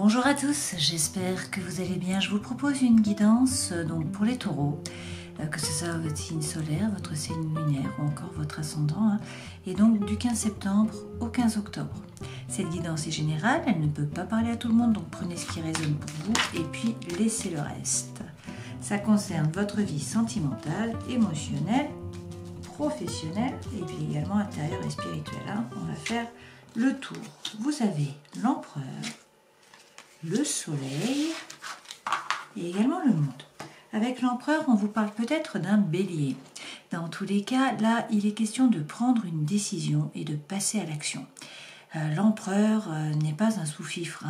Bonjour à tous, j'espère que vous allez bien. Je vous propose une guidance donc pour les taureaux, que ce soit votre signe solaire, votre signe lunaire ou encore votre ascendant, et donc du 15 septembre au 15 octobre. Cette guidance est générale, elle ne peut pas parler à tout le monde, donc prenez ce qui résonne pour vous et puis laissez le reste. Ça concerne votre vie sentimentale, émotionnelle, professionnelle et puis également intérieure et spirituelle. On va faire le tour. Vous avez l'empereur, le soleil et également le monde. Avec l'empereur, on vous parle peut-être d'un bélier. Dans tous les cas, là, il est question de prendre une décision et de passer à l'action. L'empereur n'est pas un sous-fifre,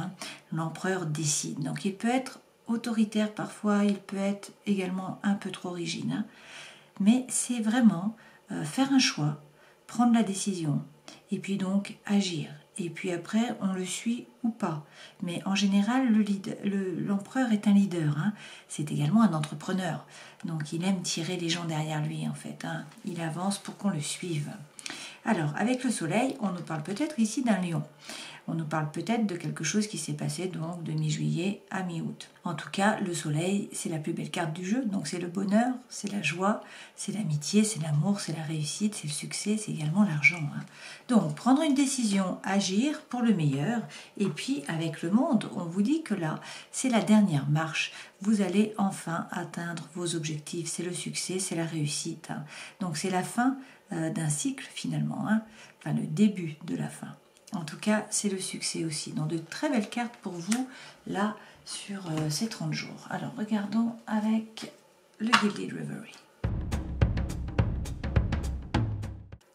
l'empereur décide. Donc il peut être autoritaire parfois, il peut être également un peu trop rigide. Mais c'est vraiment faire un choix, prendre la décision et puis donc agir. Et puis après, on le suit ou pas. Mais en général, l'empereur est un leader. C'est également un entrepreneur. Donc il aime tirer les gens derrière lui, en fait. Il avance pour qu'on le suive. Alors, avec le soleil, on nous parle peut-être ici d'un lion. On nous parle peut-être de quelque chose qui s'est passé donc de mi-juillet à mi-août. En tout cas, le soleil, c'est la plus belle carte du jeu. Donc c'est le bonheur, c'est la joie, c'est l'amitié, c'est l'amour, c'est la réussite, c'est le succès, c'est également l'argent. Donc prendre une décision, agir pour le meilleur. Et puis avec le monde, on vous dit que là, c'est la dernière marche. Vous allez enfin atteindre vos objectifs. C'est le succès, c'est la réussite. Donc c'est la fin d'un cycle finalement. Enfin le début de la fin. En tout cas, c'est le succès aussi. Donc, de très belles cartes pour vous, là, sur ces 30 jours. Alors, regardons avec le Gilded Reverie.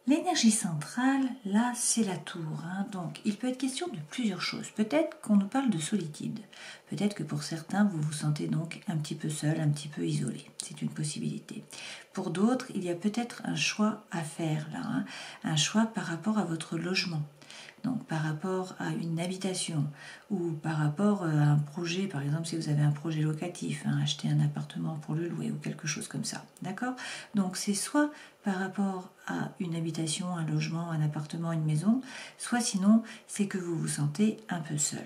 L'énergie centrale, là, c'est la tour. Donc, il peut être question de plusieurs choses. Peut-être qu'on nous parle de solitude. Peut-être que pour certains, vous vous sentez donc un petit peu seul, un petit peu isolé. C'est une possibilité. Pour d'autres, il y a peut-être un choix à faire, là. Un choix par rapport à votre logement. Donc par rapport à une habitation ou par rapport à un projet, par exemple si vous avez un projet locatif, acheter un appartement pour le louer ou quelque chose comme ça, d'accord? Donc c'est soit par rapport à une habitation, un logement, un appartement, une maison, soit sinon c'est que vous vous sentez un peu seul.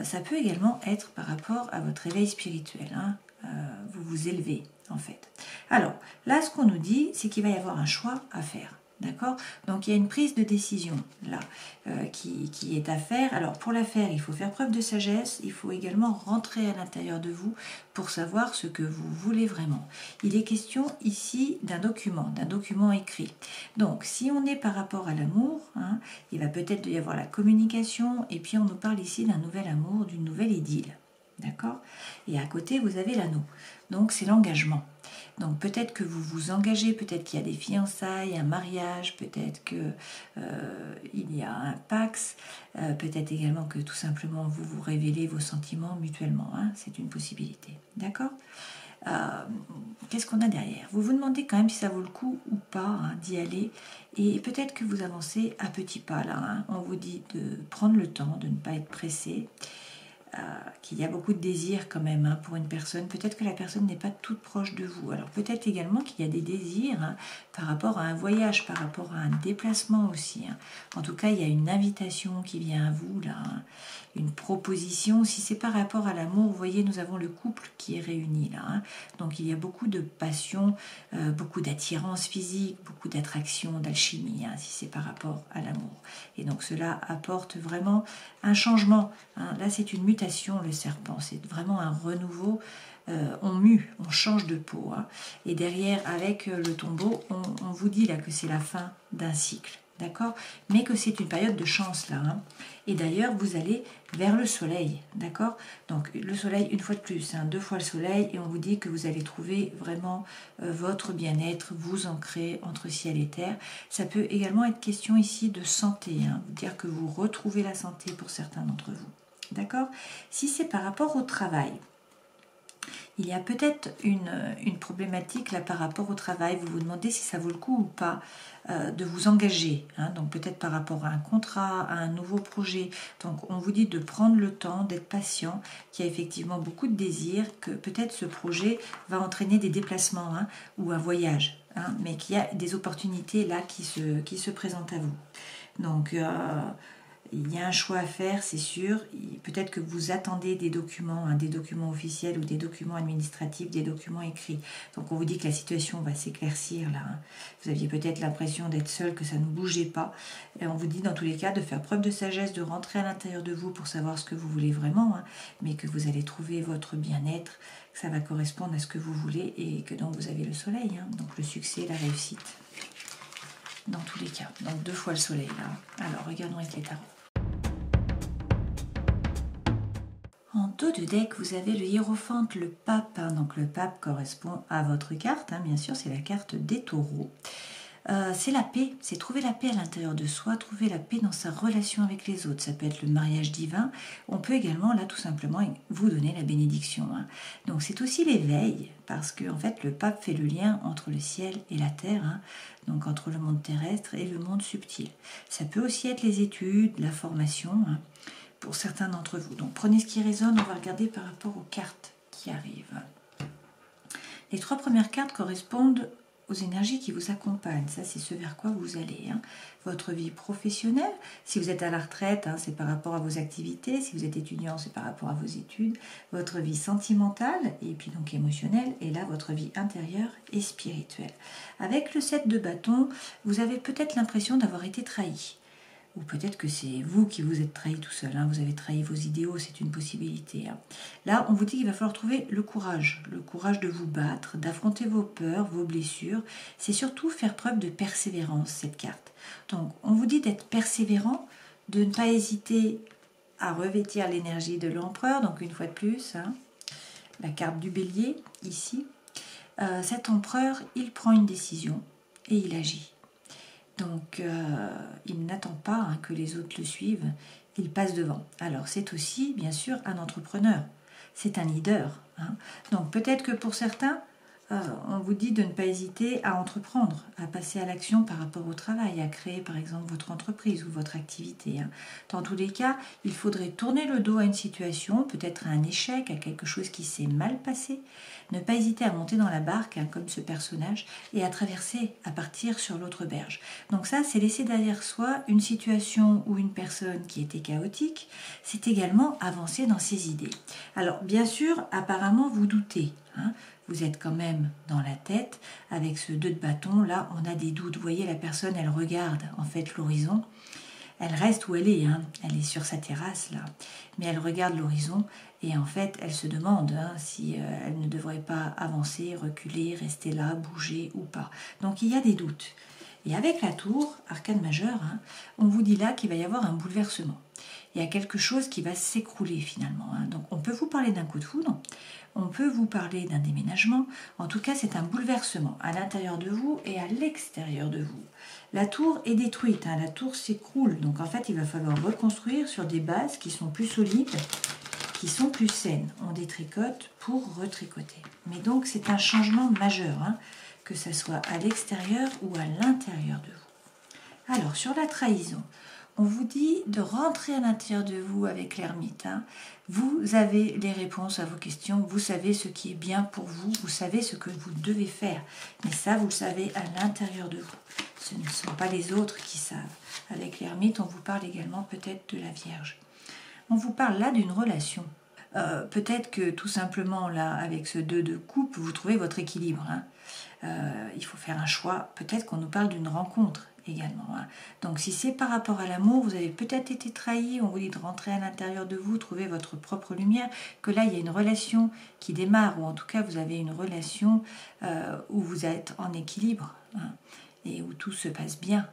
Ça peut également être par rapport à votre éveil spirituel, vous vous élevez en fait. Alors là ce qu'on nous dit c'est qu'il va y avoir un choix à faire. D'accord? Donc il y a une prise de décision là qui est à faire. Alors pour la faire, il faut faire preuve de sagesse, il faut également rentrer à l'intérieur de vous pour savoir ce que vous voulez vraiment. Il est question ici d'un document écrit. Donc si on est par rapport à l'amour, il va peut-être y avoir la communication et puis on nous parle ici d'un nouvel amour, d'une nouvelle idylle. D'accord? Et à côté, vous avez l'anneau. Donc c'est l'engagement. Donc peut-être que vous vous engagez, peut-être qu'il y a des fiançailles, un mariage, peut-être qu'il y a un pax, peut-être également que tout simplement vous vous révélez vos sentiments mutuellement. C'est une possibilité. D'accord ? Qu'est-ce qu'on a derrière? Vous vous demandez quand même si ça vaut le coup ou pas d'y aller et peut-être que vous avancez à petits pas là. On vous dit de prendre le temps, de ne pas être pressé. Qu'il y a beaucoup de désirs quand même pour une personne. Peut-être que la personne n'est pas toute proche de vous. Alors peut-être également qu'il y a des désirs par rapport à un voyage, par rapport à un déplacement aussi. En tout cas, il y a une invitation qui vient à vous, là, une proposition. Si c'est par rapport à l'amour, vous voyez, nous avons le couple qui est réuni là. Donc il y a beaucoup de passion, beaucoup d'attirance physique, beaucoup d'attraction, d'alchimie, si c'est par rapport à l'amour. Et donc cela apporte vraiment un changement. Là, c'est une mutation, le serpent. C'est vraiment un renouveau. On mue, on change de peau. Et derrière, avec le tombeau, on vous dit là que c'est la fin d'un cycle. D'accord? Mais que c'est une période de chance là. Et d'ailleurs, vous allez vers le soleil. D'accord? Donc, le soleil, une fois de plus, 2 fois le soleil. Et on vous dit que vous allez trouver vraiment votre bien-être, vous ancrer entre ciel et terre. Ça peut également être question ici de santé. Dire que vous retrouvez la santé pour certains d'entre vous. D'accord? Si c'est par rapport au travail, il y a peut-être une problématique là par rapport au travail. Vous vous demandez si ça vaut le coup ou pas de vous engager. Donc peut-être par rapport à un contrat, à un nouveau projet. Donc on vous dit de prendre le temps, d'être patient, qu'il y a effectivement beaucoup de désirs, que peut-être ce projet va entraîner des déplacements ou un voyage. Mais qu'il y a des opportunités là qui se présentent à vous. Donc Il y a un choix à faire, c'est sûr. Peut-être que vous attendez des documents officiels ou des documents administratifs, des documents écrits. Donc on vous dit que la situation va s'éclaircir là. Vous aviez peut-être l'impression d'être seul, que ça ne bougeait pas. Et on vous dit dans tous les cas de faire preuve de sagesse, de rentrer à l'intérieur de vous pour savoir ce que vous voulez vraiment, mais que vous allez trouver votre bien-être, que ça va correspondre à ce que vous voulez et que donc vous avez le soleil, donc le succès, la réussite. Dans tous les cas, donc 2 fois le soleil là. Alors regardons avec les tarots. En dos de deck, vous avez le hiérophante, le pape. Donc le pape correspond à votre carte, bien sûr, c'est la carte des taureaux. C'est la paix, c'est trouver la paix à l'intérieur de soi, trouver la paix dans sa relation avec les autres. Ça peut être le mariage divin. On peut également, là, tout simplement, vous donner la bénédiction. Donc c'est aussi l'éveil, parce que en fait, le pape fait le lien entre le ciel et la terre, donc entre le monde terrestre et le monde subtil. Ça peut aussi être les études, la formation, pour certains d'entre vous. Donc prenez ce qui résonne, on va regarder par rapport aux cartes qui arrivent. Les 3 premières cartes correspondent aux énergies qui vous accompagnent. Ça, c'est ce vers quoi vous allez. Votre vie professionnelle, si vous êtes à la retraite, c'est par rapport à vos activités. Si vous êtes étudiant, c'est par rapport à vos études. Votre vie sentimentale, et puis donc émotionnelle, et là, votre vie intérieure et spirituelle. Avec le 7 de bâton, vous avez peut-être l'impression d'avoir été trahi. Ou peut-être que c'est vous qui vous êtes trahi tout seul, vous avez trahi vos idéaux, c'est une possibilité. Là, on vous dit qu'il va falloir trouver le courage de vous battre, d'affronter vos peurs, vos blessures. C'est surtout faire preuve de persévérance, cette carte. Donc, on vous dit d'être persévérant, de ne pas hésiter à revêtir l'énergie de l'empereur, donc une fois de plus, la carte du bélier, ici. Cet empereur, il prend une décision et il agit. Donc, il n'attend pas que les autres le suivent, il passe devant. Alors, c'est aussi, bien sûr, un entrepreneur, c'est un leader. Donc, peut-être que pour certains, on vous dit de ne pas hésiter à entreprendre, à passer à l'action par rapport au travail, à créer par exemple votre entreprise ou votre activité. Dans tous les cas, il faudrait tourner le dos à une situation, peut-être à un échec, à quelque chose qui s'est mal passé. Ne pas hésiter à monter dans la barque, comme ce personnage, et à traverser, à partir sur l'autre berge. Donc ça, c'est laisser derrière soi une situation ou une personne qui était chaotique. C'est également avancer dans ses idées. Alors, bien sûr, apparemment, vous doutez. Vous êtes quand même dans la tête. Avec ce 2 de bâton, là, on a des doutes. Vous voyez, la personne, elle regarde en fait l'horizon. Elle reste où elle est. Elle est sur sa terrasse, là. Mais elle regarde l'horizon et en fait, elle se demande si elle ne devrait pas avancer, reculer, rester là, bouger ou pas. Donc, il y a des doutes. Et avec la tour, arcane majeure, on vous dit là qu'il va y avoir un bouleversement. Il y a quelque chose qui va s'écrouler finalement. Donc, on peut vous parler d'un coup de foudre. On peut vous parler d'un déménagement. En tout cas, c'est un bouleversement à l'intérieur de vous et à l'extérieur de vous. La tour est détruite, la tour s'écroule. Donc en fait, il va falloir reconstruire sur des bases qui sont plus solides, qui sont plus saines. On détricote pour retricoter. Mais donc, c'est un changement majeur, que ce soit à l'extérieur ou à l'intérieur de vous. Alors, sur la trahison, on vous dit de rentrer à l'intérieur de vous avec l'ermite. Vous avez les réponses à vos questions, vous savez ce qui est bien pour vous, vous savez ce que vous devez faire. Mais ça, vous le savez à l'intérieur de vous. Ce ne sont pas les autres qui savent. Avec l'ermite, on vous parle également peut-être de la Vierge. On vous parle là d'une relation. Peut-être que tout simplement, là, avec ce 2 de coupe, vous trouvez votre équilibre. Il faut faire un choix. Peut-être qu'on nous parle d'une rencontre également. Donc si c'est par rapport à l'amour, vous avez peut-être été trahi, on vous dit de rentrer à l'intérieur de vous, trouver votre propre lumière, que là il y a une relation qui démarre, ou en tout cas vous avez une relation où vous êtes en équilibre, et où tout se passe bien.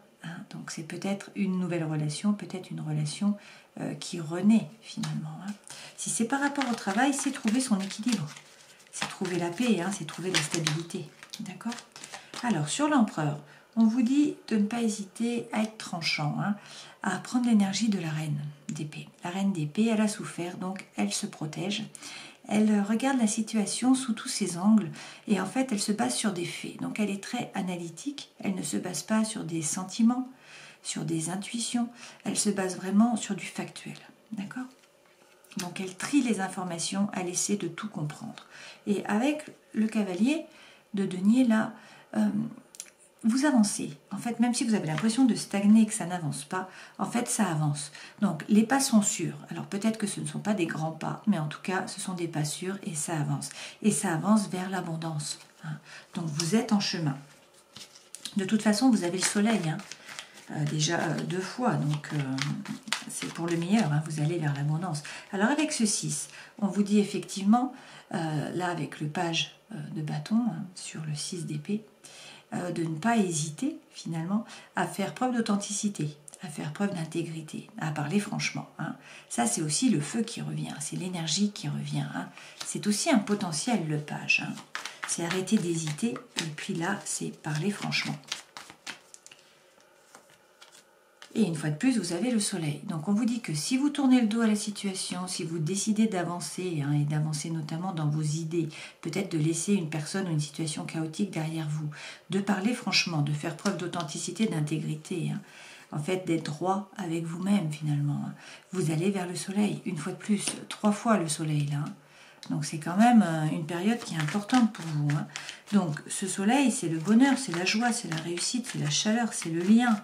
Donc c'est peut-être une nouvelle relation, peut-être une relation qui renaît finalement. Si c'est par rapport au travail, c'est trouver son équilibre, c'est trouver la paix, c'est trouver la stabilité. D'accord ? Alors sur l'empereur, on vous dit de ne pas hésiter à être tranchant, à prendre l'énergie de la reine d'épée. La reine d'épée, elle a souffert, donc elle se protège. Elle regarde la situation sous tous ses angles et en fait, elle se base sur des faits. Donc elle est très analytique, elle ne se base pas sur des sentiments, sur des intuitions, elle se base vraiment sur du factuel. D'accord ? Donc elle trie les informations, elle essaie de tout comprendre. Et avec le cavalier de denier, là, vous avancez. En fait, même si vous avez l'impression de stagner, que ça n'avance pas, en fait, ça avance. Donc, les pas sont sûrs. Alors, peut-être que ce ne sont pas des grands pas, mais en tout cas, ce sont des pas sûrs et ça avance. Et ça avance vers l'abondance. Donc, vous êtes en chemin. De toute façon, vous avez le soleil, déjà 2 fois, donc c'est pour le meilleur, vous allez vers l'abondance. Alors, avec ce 6, on vous dit effectivement, là, avec le page de bâton, sur le 6 d'épée, de ne pas hésiter finalement à faire preuve d'authenticité, à faire preuve d'intégrité, à parler franchement. Ça, c'est aussi le feu qui revient, c'est l'énergie qui revient. C'est aussi un potentiel, le page. C'est arrêter d'hésiter, et puis là, c'est parler franchement. Et une fois de plus, vous avez le soleil. Donc on vous dit que si vous tournez le dos à la situation, si vous décidez d'avancer, et d'avancer notamment dans vos idées, peut-être de laisser une personne ou une situation chaotique derrière vous, de parler franchement, de faire preuve d'authenticité, d'intégrité, en fait d'être droit avec vous-même finalement, vous allez vers le soleil. Une fois de plus, 3 fois le soleil là. Donc c'est quand même une période qui est importante pour vous. Donc ce soleil, c'est le bonheur, c'est la joie, c'est la réussite, c'est la chaleur, c'est le lien.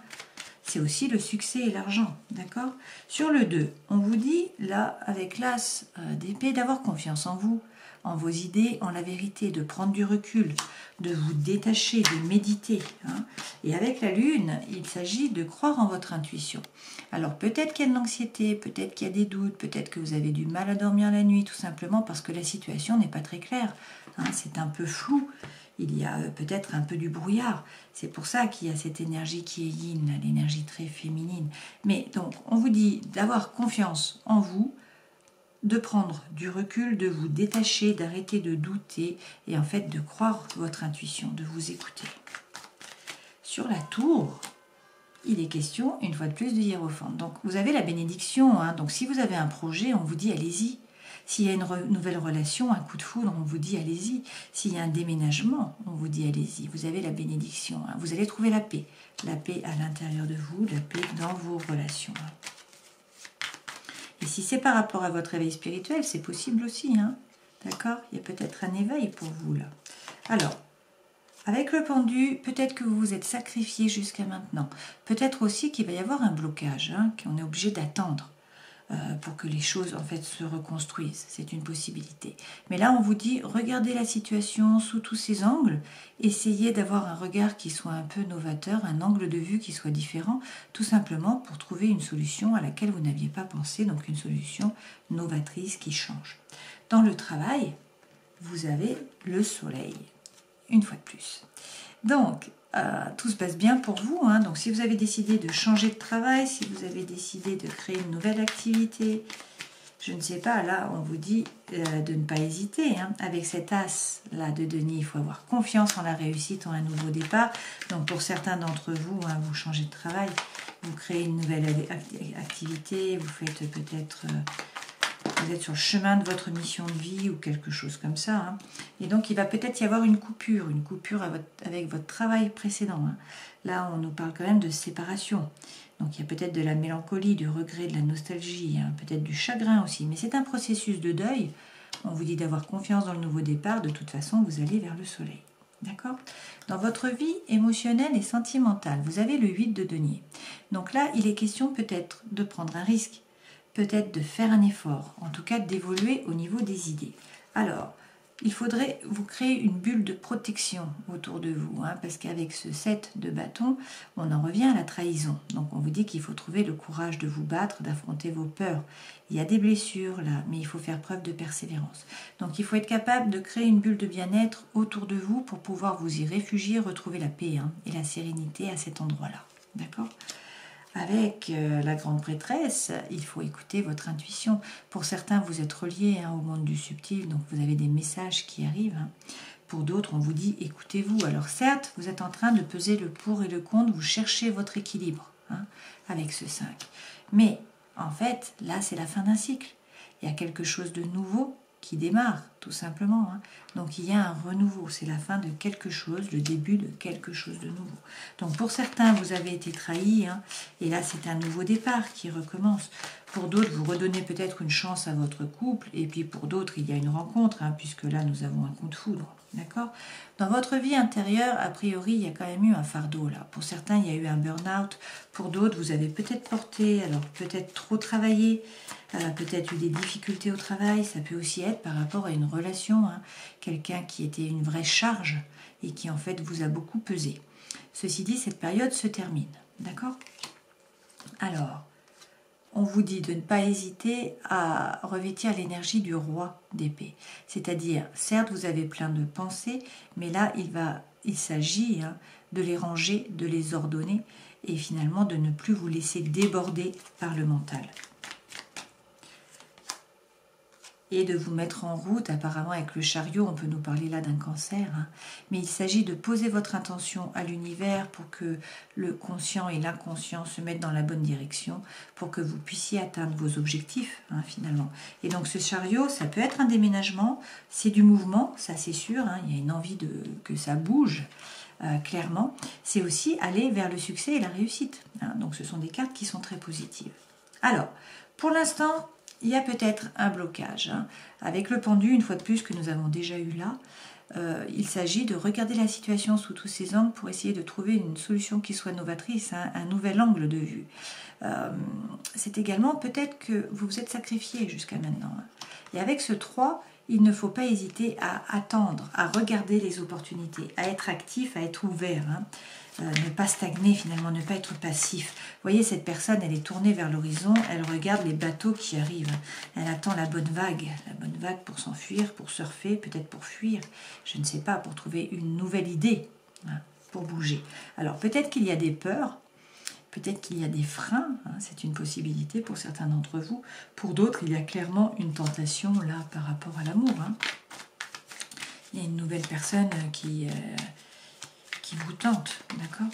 C'est aussi le succès et l'argent, d'accord? Sur le 2, on vous dit, là, avec l'as d'épée, d'avoir confiance en vous, en vos idées, en la vérité, de prendre du recul, de vous détacher, de méditer. Et avec la lune, il s'agit de croire en votre intuition. Alors peut-être qu'il y a de l'anxiété, peut-être qu'il y a des doutes, peut-être que vous avez du mal à dormir la nuit, tout simplement parce que la situation n'est pas très claire. C'est un peu flou. Il y a peut-être un peu du brouillard. C'est pour ça qu'il y a cette énergie qui est yin, l'énergie très féminine. Mais donc, on vous dit d'avoir confiance en vous, de prendre du recul, de vous détacher, d'arrêter de douter et en fait de croire votre intuition, de vous écouter. Sur la tour, il est question, une fois de plus, du hiérophant. Donc, vous avez la bénédiction. Donc, si vous avez un projet, on vous dit allez-y. S'il y a une nouvelle relation, un coup de foudre, on vous dit allez-y. S'il y a un déménagement, on vous dit allez-y. Vous avez la bénédiction. Vous allez trouver la paix. La paix à l'intérieur de vous, la paix dans vos relations. Et si c'est par rapport à votre éveil spirituel, c'est possible aussi. D'accord? Il y a peut-être un éveil pour vous là. Alors, avec le pendu, peut-être que vous vous êtes sacrifié jusqu'à maintenant. Peut-être aussi qu'il va y avoir un blocage, qu'on est obligé d'attendre. Pour que les choses en fait se reconstruisent. C'est une possibilité. Mais là, on vous dit, regardez la situation sous tous ses angles, essayez d'avoir un regard qui soit un peu novateur, un angle de vue qui soit différent, tout simplement pour trouver une solution à laquelle vous n'aviez pas pensé, donc une solution novatrice qui change. Dans le travail, vous avez le soleil, une fois de plus. Donc, tout se passe bien pour vous. Donc, si vous avez décidé de changer de travail, si vous avez décidé de créer une nouvelle activité, je ne sais pas, là, on vous dit de ne pas hésiter. Avec cet as-là de denier, il faut avoir confiance en la réussite, en un nouveau départ. Donc, pour certains d'entre vous, vous changez de travail, vous créez une nouvelle activité, vous faites peut-être... vous êtes sur le chemin de votre mission de vie ou quelque chose comme ça. Et donc, il va peut-être y avoir une coupure avec votre travail précédent. Là, on nous parle quand même de séparation. Donc, il y a peut-être de la mélancolie, du regret, de la nostalgie, peut-être du chagrin aussi. Mais c'est un processus de deuil. On vous dit d'avoir confiance dans le nouveau départ. De toute façon, vous allez vers le soleil. D'accord? Dans votre vie émotionnelle et sentimentale, vous avez le 8 de denier. Donc là, il est question peut-être de prendre un risque. Peut-être de faire un effort, en tout cas d'évoluer au niveau des idées. Alors, il faudrait vous créer une bulle de protection autour de vous, parce qu'avec ce 7 de bâton, on en revient à la trahison. Donc on vous dit qu'il faut trouver le courage de vous battre, d'affronter vos peurs. Il y a des blessures là, mais il faut faire preuve de persévérance. Donc il faut être capable de créer une bulle de bien-être autour de vous pour pouvoir vous y réfugier, retrouver la paix et la sérénité à cet endroit-là. D'accord ? Avec la grande prêtresse, il faut écouter votre intuition. Pour certains, vous êtes reliés au monde du subtil, donc vous avez des messages qui arrivent. Pour d'autres, on vous dit écoutez-vous. Alors certes, vous êtes en train de peser le pour et le contre, vous cherchez votre équilibre avec ce 5. Mais en fait, là, c'est la fin d'un cycle. Il y a quelque chose de nouveau qui démarre, tout simplement. Donc il y a un renouveau, c'est la fin de quelque chose, le début de quelque chose de nouveau. Donc pour certains, vous avez été trahis, et là c'est un nouveau départ qui recommence. Pour d'autres, vous redonnez peut-être une chance à votre couple, et puis pour d'autres, il y a une rencontre, puisque là nous avons un coup de foudre. D'accord? Dans votre vie intérieure, a priori, il y a quand même eu un fardeau là. Pour certains, il y a eu un burn-out. Pour d'autres, vous avez peut-être porté, alors peut-être trop travaillé, peut-être eu des difficultés au travail. Ça peut aussi être par rapport à une relation, hein. Quelqu'un qui était une vraie charge et qui en fait vous a beaucoup pesé. Ceci dit, cette période se termine. D'accord? Alors, on vous dit de ne pas hésiter à revêtir l'énergie du roi d'épée. C'est-à-dire, certes, vous avez plein de pensées, mais là, il s'agit de les ranger, de les ordonner et finalement de ne plus vous laisser déborder par le mental. Et de vous mettre en route, apparemment avec le chariot, on peut nous parler là d'un cancer, hein. Mais il s'agit de poser votre intention à l'univers pour que le conscient et l'inconscient se mettent dans la bonne direction, pour que vous puissiez atteindre vos objectifs, hein, finalement. Et donc ce chariot, ça peut être un déménagement, c'est du mouvement, ça c'est sûr, hein, il y a une envie que ça bouge, clairement. C'est aussi aller vers le succès et la réussite, hein. Donc ce sont des cartes qui sont très positives. Alors, pour l'instant, il y a peut-être un blocage, hein. Avec le pendu, une fois de plus, que nous avons déjà eu là, il s'agit de regarder la situation sous tous ses angles pour essayer de trouver une solution qui soit novatrice, hein, un nouvel angle de vue. C'est également peut-être que vous vous êtes sacrifié jusqu'à maintenant, hein. Et avec ce 3, il ne faut pas hésiter à attendre, à regarder les opportunités, à être actif, à être ouvert, hein. Ne pas stagner finalement, ne pas être passif. Vous voyez, cette personne, elle est tournée vers l'horizon, elle regarde les bateaux qui arrivent, elle attend la bonne vague pour s'enfuir, pour surfer, peut-être pour fuir, je ne sais pas, pour trouver une nouvelle idée, hein, pour bouger. Alors peut-être qu'il y a des peurs, peut-être qu'il y a des freins, hein, c'est une possibilité pour certains d'entre vous. Pour d'autres, il y a clairement une tentation là par rapport à l'amour, hein. Il y a une nouvelle personne qui vous tente, d'accord?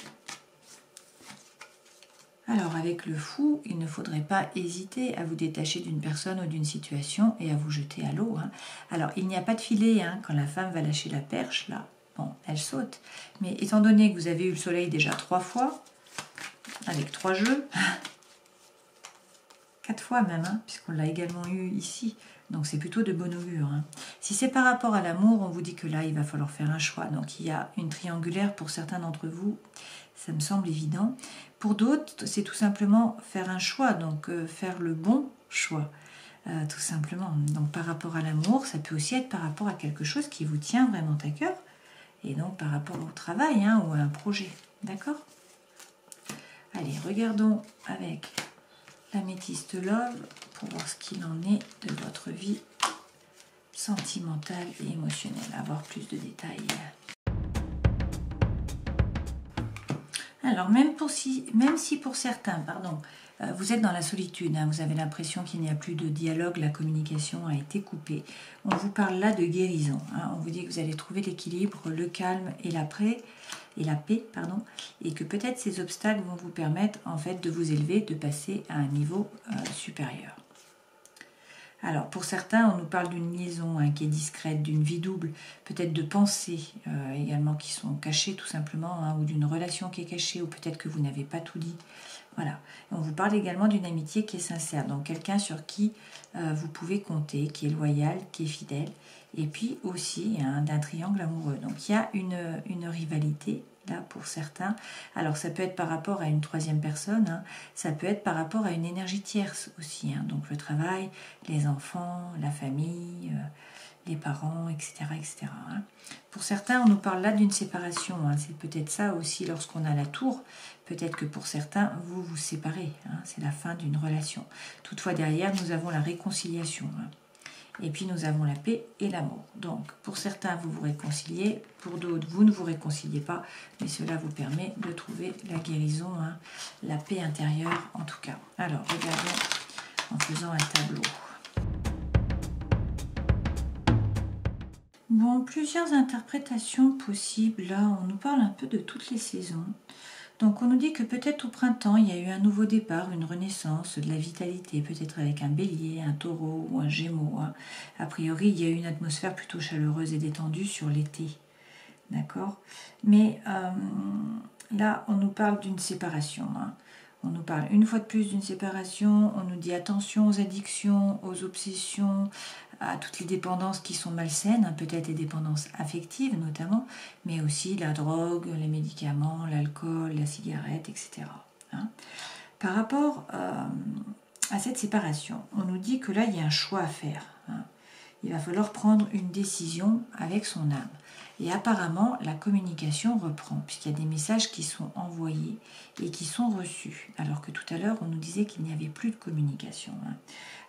Alors avec le fou, il ne faudrait pas hésiter à vous détacher d'une personne ou d'une situation et à vous jeter à l'eau, hein. Alors il n'y a pas de filet, hein, quand la femme va lâcher la perche, là, bon, elle saute. Mais étant donné que vous avez eu le soleil déjà 3 fois, avec 3 jeux, 4 fois même, hein, puisqu'on l'a également eu ici. Donc c'est plutôt de bon augure, hein. Si c'est par rapport à l'amour, on vous dit que là, il va falloir faire un choix. Donc il y a une triangulaire pour certains d'entre vous, ça me semble évident. Pour d'autres, c'est tout simplement faire un choix, donc faire le bon choix, tout simplement. Donc par rapport à l'amour, ça peut aussi être par rapport à quelque chose qui vous tient vraiment à cœur, et donc par rapport au travail, hein, ou à un projet, d'accord? Allez, regardons avec l'améthyste Love pour voir ce qu'il en est de votre vie sentimentale et émotionnelle. Avoir plus de détails. Alors, même si pour certains, vous êtes dans la solitude, hein, vous avez l'impression qu'il n'y a plus de dialogue, la communication a été coupée. On vous parle là de guérison, hein, on vous dit que vous allez trouver l'équilibre, le calme et la paix, et que peut-être ces obstacles vont vous permettre en fait de vous élever, de passer à un niveau supérieur. Alors pour certains, on nous parle d'une liaison, hein, qui est discrète, d'une vie double, peut-être de pensées également qui sont cachées tout simplement, hein, ou d'une relation qui est cachée, ou peut-être que vous n'avez pas tout dit. Voilà. Et on vous parle également d'une amitié qui est sincère, donc quelqu'un sur qui vous pouvez compter, qui est loyal, qui est fidèle, et puis aussi, hein, d'un triangle amoureux. Donc il y a une rivalité là pour certains. Alors ça peut être par rapport à une troisième personne, hein, ça peut être par rapport à une énergie tierce aussi, hein, donc le travail, les enfants, la famille, les parents, etc. etc. hein. Pour certains, on nous parle là d'une séparation, hein, c'est peut-être ça aussi lorsqu'on a la tour, peut-être que pour certains, vous vous séparez, hein, c'est la fin d'une relation. Toutefois derrière, nous avons la réconciliation, hein. Et puis nous avons la paix et l'amour. Donc pour certains, vous vous réconciliez, pour d'autres, vous ne vous réconciliez pas, mais cela vous permet de trouver la guérison, hein, la paix intérieure en tout cas. Alors regardons en faisant un tableau. Bon, plusieurs interprétations possibles. Là, on nous parle un peu de toutes les saisons. Donc on nous dit que peut-être au printemps, il y a eu un nouveau départ, une renaissance, de la vitalité, peut-être avec un bélier, un taureau ou un gémeau, hein. A priori, il y a eu une atmosphère plutôt chaleureuse et détendue sur l'été. D'accord? Mais là, on nous parle d'une séparation, hein. On nous parle une fois de plus d'une séparation, on nous dit attention aux addictions, aux obsessions, à toutes les dépendances qui sont malsaines, hein, peut-être les dépendances affectives notamment, mais aussi la drogue, les médicaments, l'alcool, la cigarette, etc. Hein. Par rapport à cette séparation, on nous dit que là, il y a un choix à faire. Hein. Il va falloir prendre une décision avec son âme. Et apparemment, la communication reprend, puisqu'il y a des messages qui sont envoyés et qui sont reçus. Alors que tout à l'heure, on nous disait qu'il n'y avait plus de communication. Hein.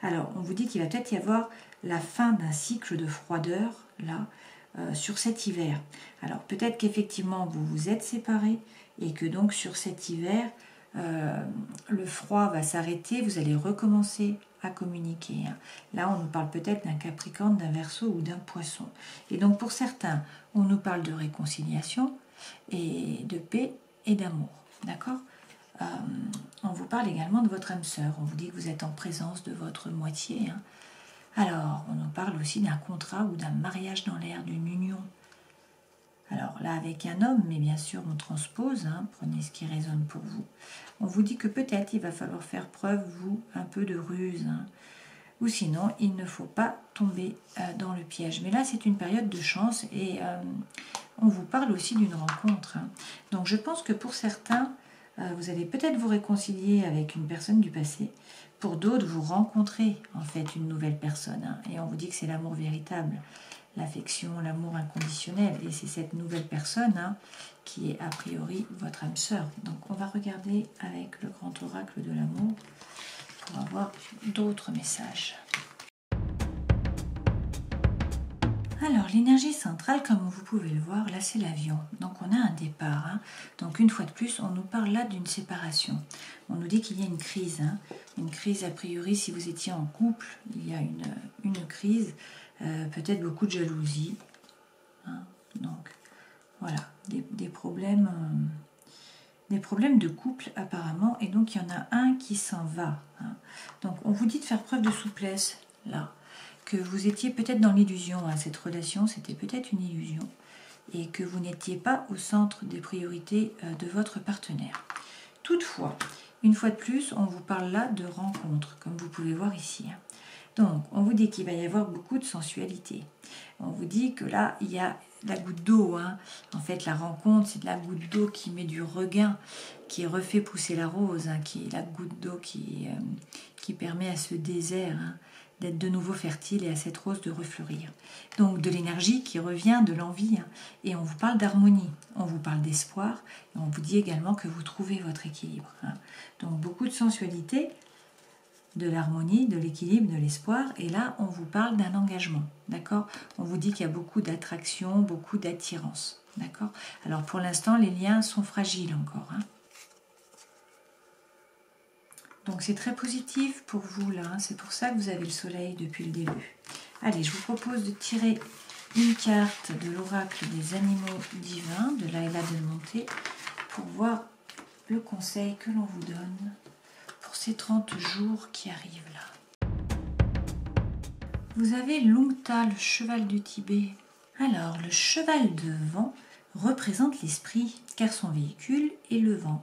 Alors, on vous dit qu'il va peut-être y avoir la fin d'un cycle de froideur, là, sur cet hiver. Alors, peut-être qu'effectivement, vous vous êtes séparés et que donc, sur cet hiver, le froid va s'arrêter, vous allez recommencer à communiquer. Là, on nous parle peut-être d'un Capricorne, d'un Verseau ou d'un Poisson. Et donc, pour certains, on nous parle de réconciliation et de paix et d'amour. D'accord ? On vous parle également de votre âme sœur. On vous dit que vous êtes en présence de votre moitié. Hein. Alors, on nous parle aussi d'un contrat ou d'un mariage dans l'air, d'une union. Alors là, avec un homme, mais bien sûr, on transpose, hein, prenez ce qui résonne pour vous. On vous dit que peut-être il va falloir faire preuve, vous, un peu de ruse, hein, ou sinon, il ne faut pas tomber dans le piège. Mais là, c'est une période de chance et on vous parle aussi d'une rencontre. Hein. Donc, je pense que pour certains, vous allez peut-être vous réconcilier avec une personne du passé. Pour d'autres, vous rencontrez en fait une nouvelle personne. Hein, et on vous dit que c'est l'amour véritable. L'affection, l'amour inconditionnel. Et c'est cette nouvelle personne hein, qui est a priori votre âme sœur. Donc on va regarder avec le grand oracle de l'amour pour avoir d'autres messages. Alors l'énergie centrale, comme vous pouvez le voir, là c'est l'avion. Donc on a un départ. Hein. Donc une fois de plus, on nous parle là d'une séparation. On nous dit qu'il y a une crise. Hein. Une crise a priori, si vous étiez en couple, il y a une crise. Peut-être beaucoup de jalousie. Hein. Donc, voilà, des problèmes de couple apparemment. Et donc, il y en a un qui s'en va. Hein. Donc, on vous dit de faire preuve de souplesse, là. Que vous étiez peut-être dans l'illusion. Hein. Cette relation, c'était peut-être une illusion. Et que vous n'étiez pas au centre des priorités de votre partenaire. Toutefois, une fois de plus, on vous parle là de rencontre, comme vous pouvez voir ici. Hein. Donc, on vous dit qu'il va y avoir beaucoup de sensualité. On vous dit que là, il y a la goutte d'eau. Hein. En fait, la rencontre, c'est de la goutte d'eau qui met du regain, qui refait pousser la rose, hein, qui est la goutte d'eau qui permet à ce désert hein, d'être de nouveau fertile et à cette rose de refleurir. Donc, de l'énergie qui revient, de l'envie. Hein. Et on vous parle d'harmonie, on vous parle d'espoir. Et on vous dit également que vous trouvez votre équilibre. Hein. Donc, beaucoup de sensualité, de l'harmonie, de l'équilibre, de l'espoir. Et là, on vous parle d'un engagement, d'accord ? On vous dit qu'il y a beaucoup d'attraction, beaucoup d'attirance, d'accord ? Alors, pour l'instant, les liens sont fragiles encore. Hein. Donc, c'est très positif pour vous, là. Hein. C'est pour ça que vous avez le soleil depuis le début. Allez, je vous propose de tirer une carte de l'oracle des animaux divins, de Laila Del Monte, pour voir le conseil que l'on vous donne pour ces 30 jours qui arrivent là. Vous avez Lungta, le cheval du Tibet. Alors, le cheval de vent représente l'esprit, car son véhicule est le vent.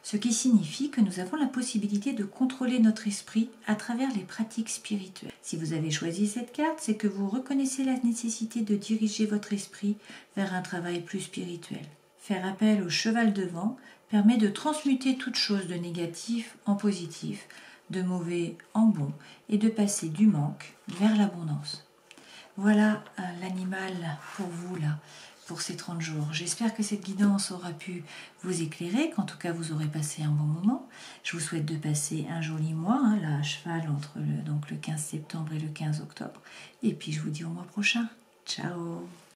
Ce qui signifie que nous avons la possibilité de contrôler notre esprit à travers les pratiques spirituelles. Si vous avez choisi cette carte, c'est que vous reconnaissez la nécessité de diriger votre esprit vers un travail plus spirituel. Faire appel au cheval de vent permet de transmuter toute chose de négatif en positif, de mauvais en bon, et de passer du manque vers l'abondance. Voilà l'animal pour vous là, pour ces 30 jours. J'espère que cette guidance aura pu vous éclairer, qu'en tout cas vous aurez passé un bon moment. Je vous souhaite de passer un joli mois, hein, là à cheval entre le 15 septembre et le 15 octobre. Et puis je vous dis au mois prochain. Ciao!